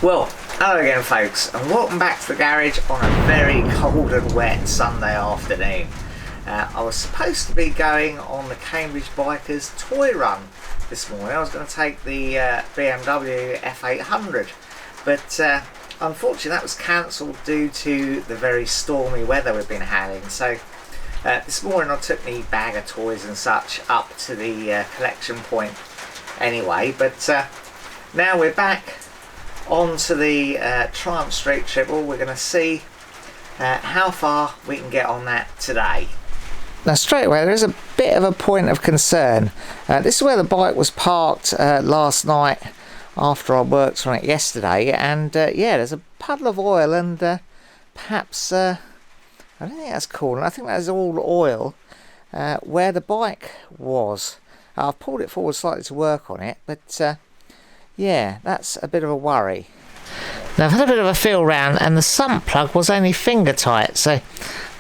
Well, hello again folks, and welcome back to the garage on a very cold and wet Sunday afternoon. I was supposed to be going on the Cambridge Bikers toy run this morning. I was going to take the BMW F800, but unfortunately that was cancelled due to the very stormy weather we've been having. So this morning I took my bag of toys and such up to the collection point anyway, but now we're back onto the Triumph Street Ttxela. We're going to see how far we can get on that today. Now straight away there is a bit of a point of concern. This is where the bike was parked last night after I worked on it yesterday, and yeah, there's a puddle of oil and perhaps I don't think that's coolant, I think that is all oil where the bike was. I've pulled it forward slightly to work on it, but yeah, that's a bit of a worry. Now I've had a bit of a feel round and the sump plug was only finger tight, so I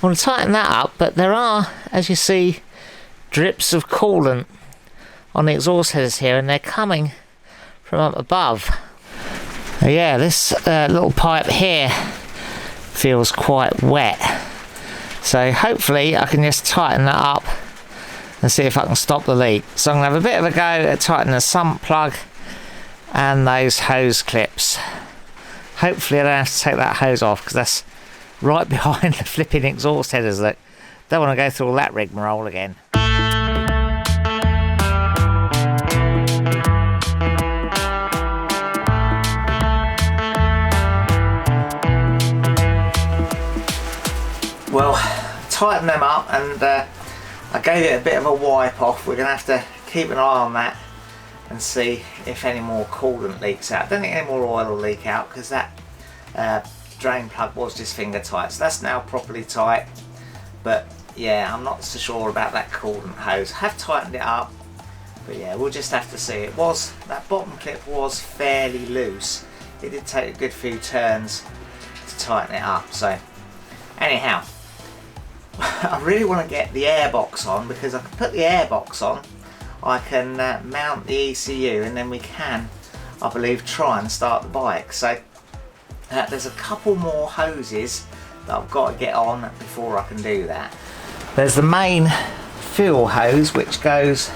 want to tighten that up, but there are, as you see, drips of coolant on the exhaust headers here, and they're coming from up above. Now, yeah, this little pipe here feels quite wet, so hopefully I can just tighten that up and see if I can stop the leak. So I'm going to have a bit of a go at tightening the sump plug and those hose clips. Hopefully I don't have to take that hose off, because that's right behind the flipping exhaust headers. Look, don't want to go through all that rigmarole again. Well, tighten them up, and I gave it a bit of a wipe off. We're going to have to keep an eye on that and see if any more coolant leaks out. I don't think any more oil will leak out, because that drain plug was just finger tight, so that's now properly tight. But yeah, I'm not so sure about that coolant hose. I have tightened it up, but yeah, we'll just have to see. It was, that bottom clip was fairly loose. It did take a good few turns to tighten it up. So anyhow, I really want to get the airbox on, because I can put the airbox on, I can mount the ECU, and then we can, I believe, try and start the bike. So there's a couple more hoses that I've got to get on before I can do that. There's the main fuel hose, which goes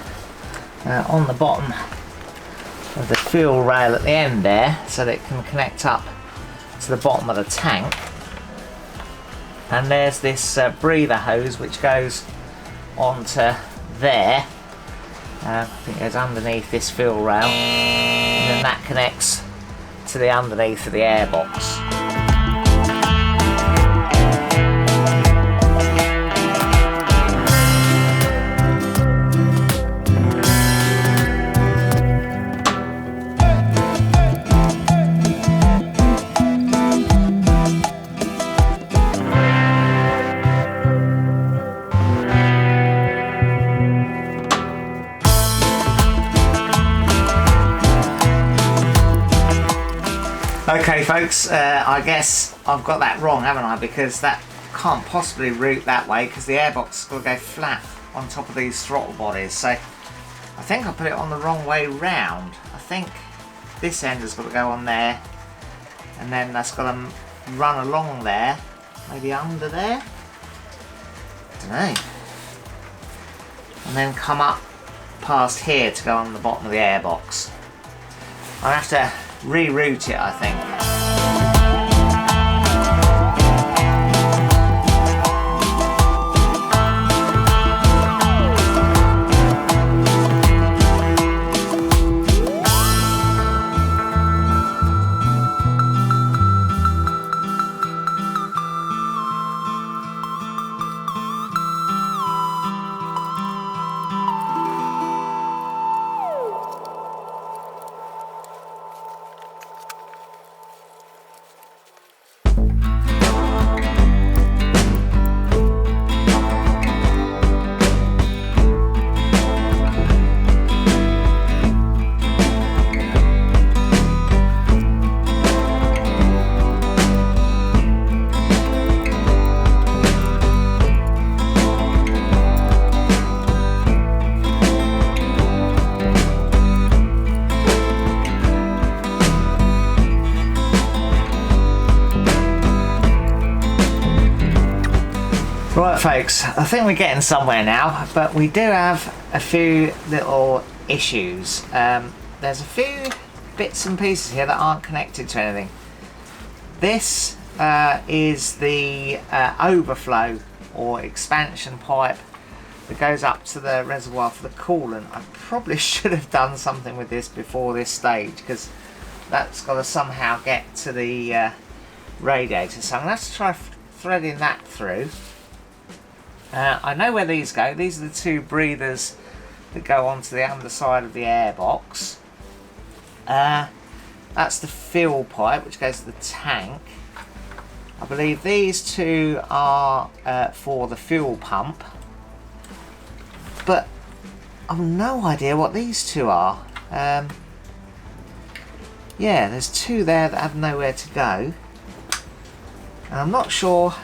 on the bottom of the fuel rail at the end there, so that it can connect up to the bottom of the tank. And there's this breather hose which goes onto there. I think it goes underneath this fuel rail, and then that connects to the underneath of the airbox. Okay folks, I guess I've got that wrong, haven't I? Because that can't possibly route that way, because the airbox has got to go flat on top of these throttle bodies. So I think I put it on the wrong way round. I think this end has got to go on there, and then that's got to run along there, maybe under there, I don't know, and then come up past here to go on the bottom of the airbox. I'll have to reroute it, I think. Right folks, I think we're getting somewhere now, but we do have a few little issues. There's a few bits and pieces here that aren't connected to anything. This is the overflow or expansion pipe that goes up to the reservoir for the coolant. I probably should have done something with this before this stage, because that's got to somehow get to the radiator. So I'm going to have to try threading that through. I know where these go. These are the two breathers that go onto the underside of the airbox. That's the fill pipe which goes to the tank. I believe these two are for the fuel pump, but I've no idea what these two are. Yeah, there's two there that have nowhere to go, and I'm not sure.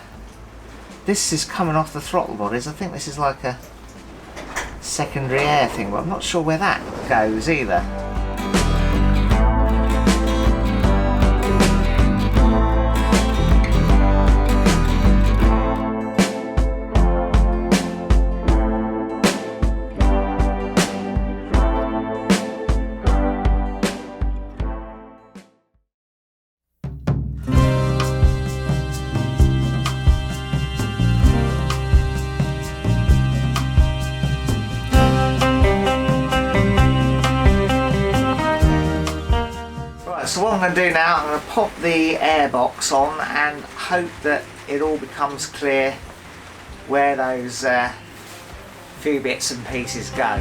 This is coming off the throttle bodies. I think this is like a secondary air thing, but I'm not sure where that goes either. So what I'm going to do now, I'm going to pop the airbox on and hope that it all becomes clear where those few bits and pieces go.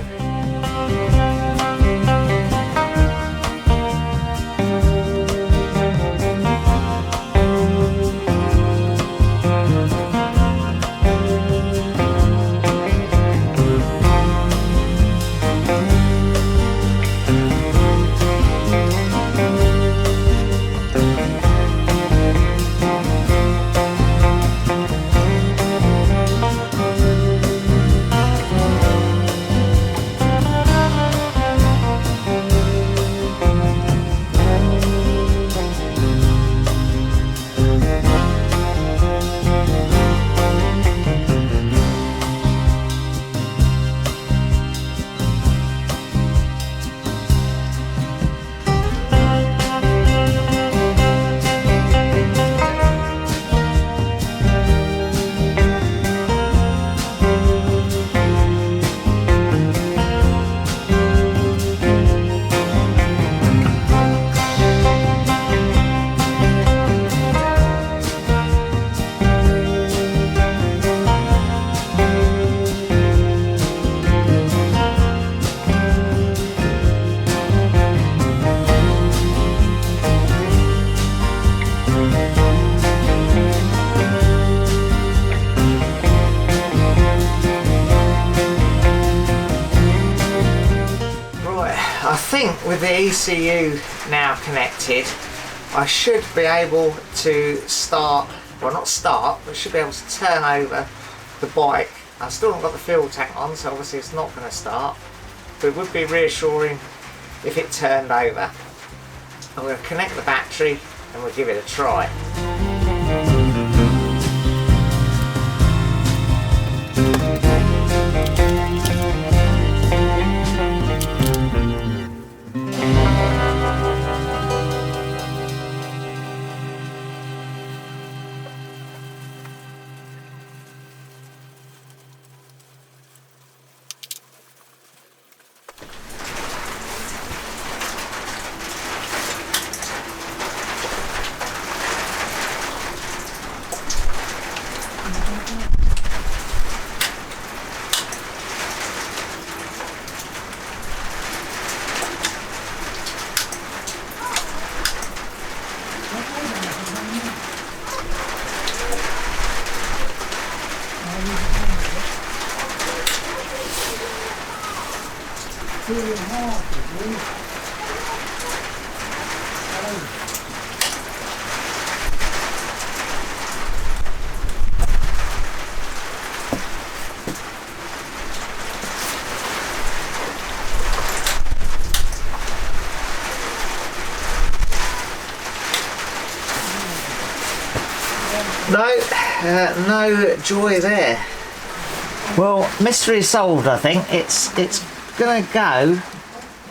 I think with the ECU now connected, I should be able to start, well not start, but should be able to turn over the bike. I still haven't got the fuel tank on, so obviously it's not going to start, but it would be reassuring if it turned over. I'm going to connect the battery and we'll give it a try. No joy there. Well, mystery solved, I think. It's gonna go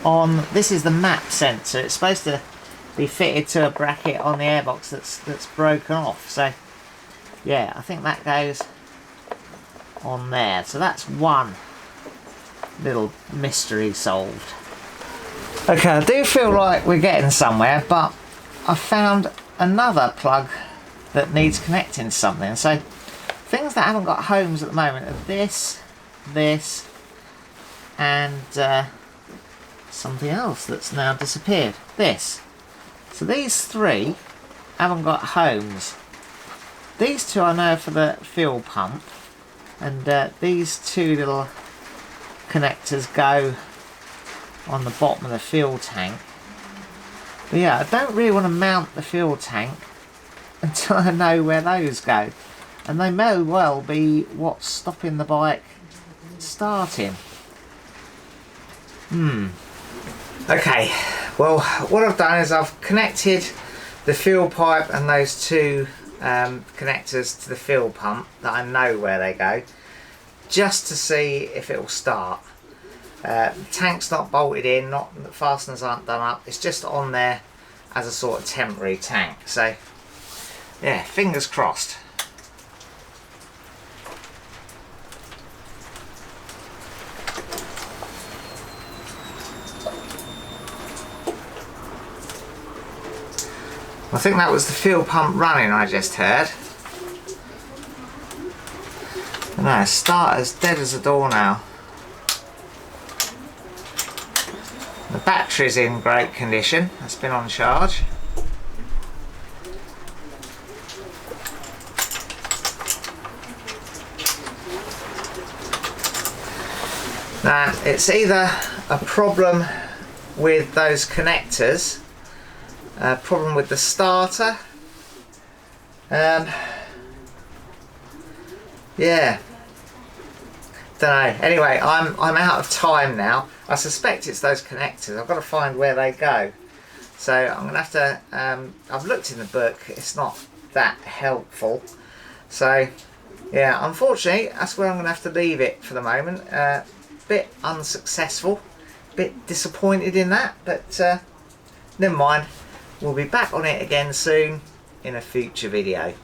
on. This is the map sensor. It's supposed to be fitted to a bracket on the airbox that's broken off. So yeah, I think that goes on there. So that's one little mystery solved. Okay, I do feel like we're getting somewhere, but I found another plug that needs connecting to something. So things that haven't got homes at the moment are this, and something else that's now disappeared. This. So these three haven't got homes. These two I know are for the fuel pump, and these two little connectors go on the bottom of the fuel tank. But yeah, I don't really want to mount the fuel tank until I know where those go, and they may well be what's stopping the bike starting. Okay, well, what I've done is I've connected the fuel pipe and those two connectors to the fuel pump that I know where they go, just to see if it will start. The tank's not bolted in, the fasteners aren't done up, it's just on there as a sort of temporary tank. So yeah, fingers crossed. I think that was the fuel pump running I just heard. No, starter's dead as a doornail. The battery's in great condition, it's been on charge. Now, it's either a problem with those connectors, a problem with the starter, yeah, don't know. Anyway, I'm out of time now. I suspect it's those connectors. I've got to find where they go. So I'm gonna have to. I've looked in the book. It's not that helpful. So yeah, unfortunately, that's where I'm gonna have to leave it for the moment. Bit unsuccessful. Bit disappointed in that, but never mind. We'll be back on it again soon in a future video.